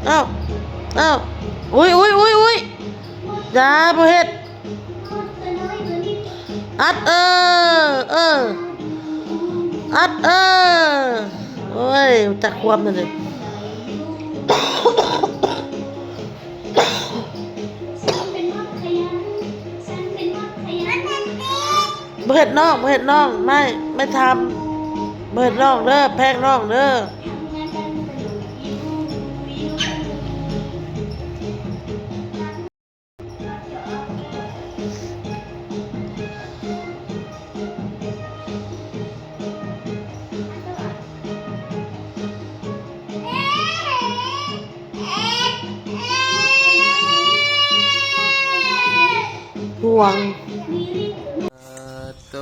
อ้าวอ้าวอุ้ยอุ้ยอุ้ยอุ้ยอย่าบ่เฮ็ดอัดเอออัดโอ้ยจักความนั่นเลยบ่เฮ็ดน้องบ่เฮ็ดน้องไม่ทำบ่เฮ็ดน้องเด้อแพงน้องเด้อห่วงโต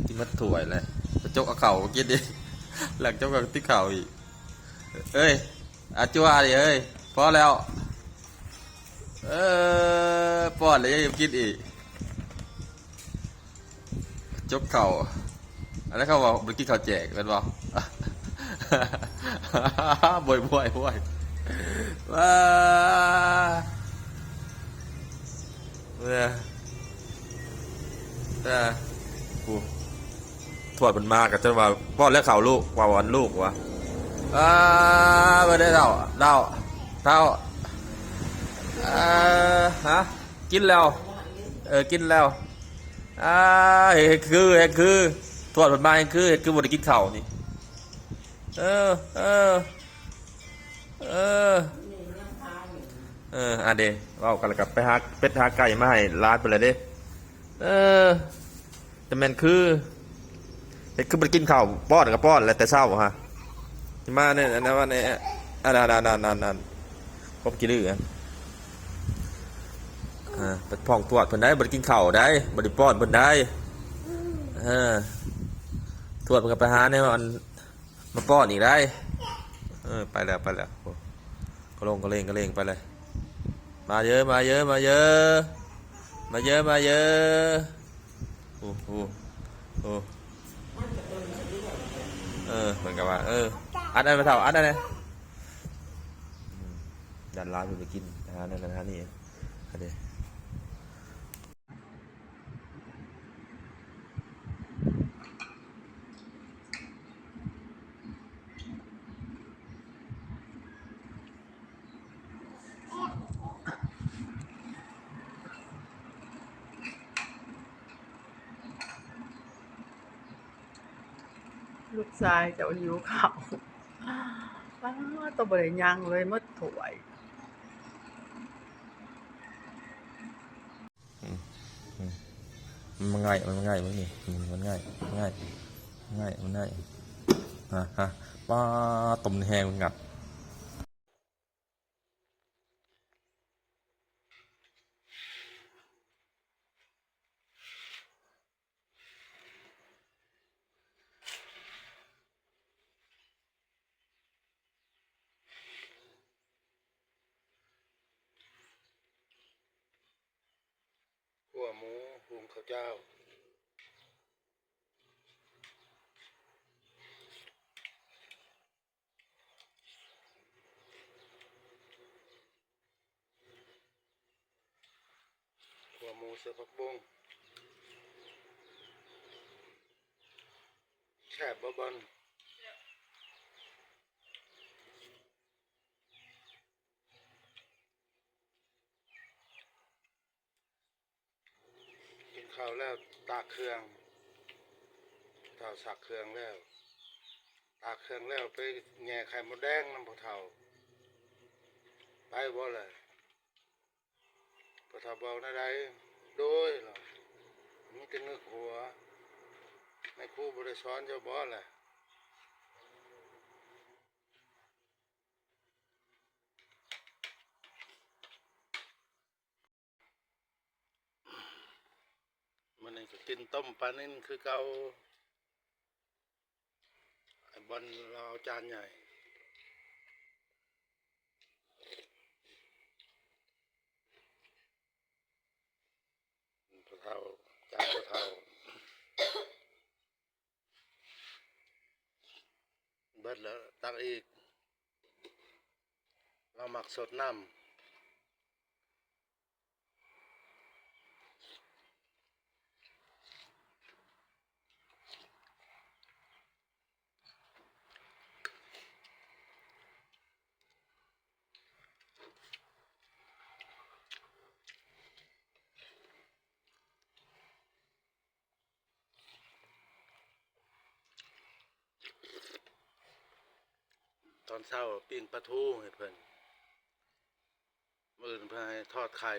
กินมัดถั่วยเลยไปจกเอาเข่ากินดิหลังจกกับที่เข่าอีกเอ้ยอาจัวดิเอ้ยพอแล้วป้อนเลยยังกินอีกจกเข่าอันนั้นเขาบอกมันกินข้าวแจกเป็นบ่บ่อยว้ากูถวดมันมากกับจนว่าป้อนแล้วเข่าลูกว่าวันลูกวะไม่ได้เท่าฮะกินแล้วกินแล้วเห็นคือถวดมันมาเห็นคือบ่ได้กินเข่านี่เอเดว่ากันแล้วกับไปหาเป็ดหาไก่มาให้ร้านไปเลยเด้แต่แม่นคือเห็ดคือมันกินข้าวป้อนกับป้อนแล้วแต่เศร้าฮะที่มาเนี่ยนะว่าเนี่ยนั่นผมกินดื้อไปพ่องตรวจเพิ่นได้บ่ได้กินข้าวได้บ่ได้ป้อนเพิ่นได้ตรวจมันก็ไปหาเนี่ยมันมาป้อนอีกได้ไปแล้วก็ลงไปเลยมาเยอะโอ้เหมือนกับว่าอัดอะไรมาเท่าอัดอะไรดันร้านไปกินนะนั่นนี่อันนี้ลูกชายเจ้าหิวข้าวตัวบ่ได้ยังเลยหมดถ้วยมันง่ายมันนี่มันง่ายฮะป้าต้มแห้งงัดขั่วหมูหุงข้าวเจ้าขั่วหมูเสือผักบุ้งแช่บบอนกินข้าวแล้วตากเครื่องเท่าสักเครื่องแล้วตากเครื่องแล้วไปแง่ไข่มดแดงน้ำพอเท่าไปบ่เลยพอเท่าเบาหน้าใดโดยหรอมีแต่นึกหัวในครูบริสอนเจ้าบ่แหละมันนี่ก็กินต้มปลานิ่นคือเก่าไอ้บอลเราเอาจานใหญ่พอเท่าจานพอเท่าเบิดแล้วตักอีก หมักสดน้ำตอนเช้าปิ้งปลาทูให้เพิ่นมื้ออื่นเพิ่นให้ทอดไข่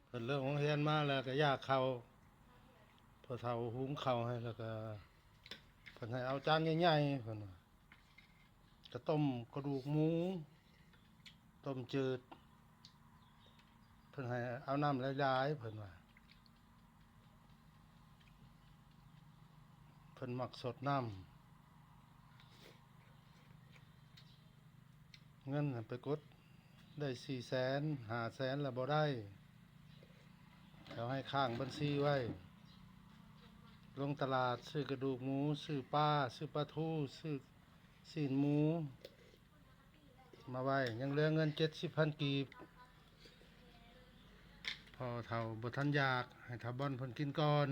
เพิ่นเลิกโรงเรียนมาแล้วก็ย่ากข้าวพอเฒ่าหุงข้าวให้แล้วก็เพิ่นให้เอาจานใหญ่ๆเพิ่นว่าก็ต้มกระดูกหมูต้มจืดเพิ่นให้เอาน้ำหลายๆเพิ่นว่าเพิ่นมักสดน้ำเงินน่ะไปกดได้400,000 500,000แล้วบ่ได้เขาให้ข้างบัญชีไว้ลงตลาดซื้อกระดูกหมูซื้อปลาซื้อปลาทูซื้อซีนหมูมาไว้ยังเหลือเงิน70,000 กีบพอเฒ่าบ่ทันอยากให้ทาบ่อนเพิ่นกินก่อน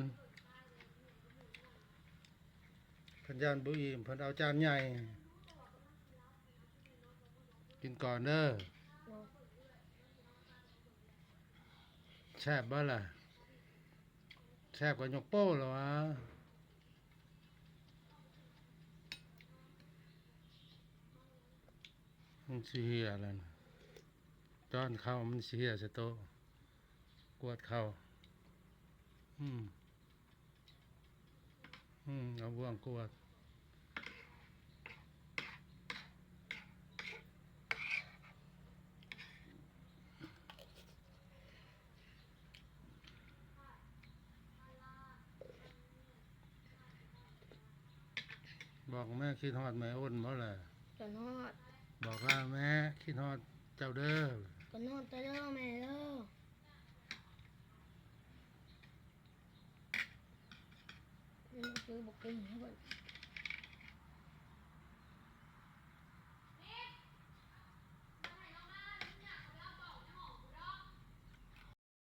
เพิ่นย่านบ่อิ่มเพิ่นเอาจานใหญ่กินก่อนเด้อแซ่บบ่ล่ะแซ่บกว่ายกโป้เหรอวะมันสิเหี่ยแล้วนะตอนเข้ามันสิเหี่ยใส่โต๊ะกวดเข้าอืมเอาบ่วงกวดบอกแม่คิดฮอดแม่อ้นบ่ล่ะ ก็นอด บอกว่าแม่คิดฮอดเจ้าเด้อ ก็นอดไปเด้อแม่เด้อนี่มันคือบอกกินให้เบิ่ง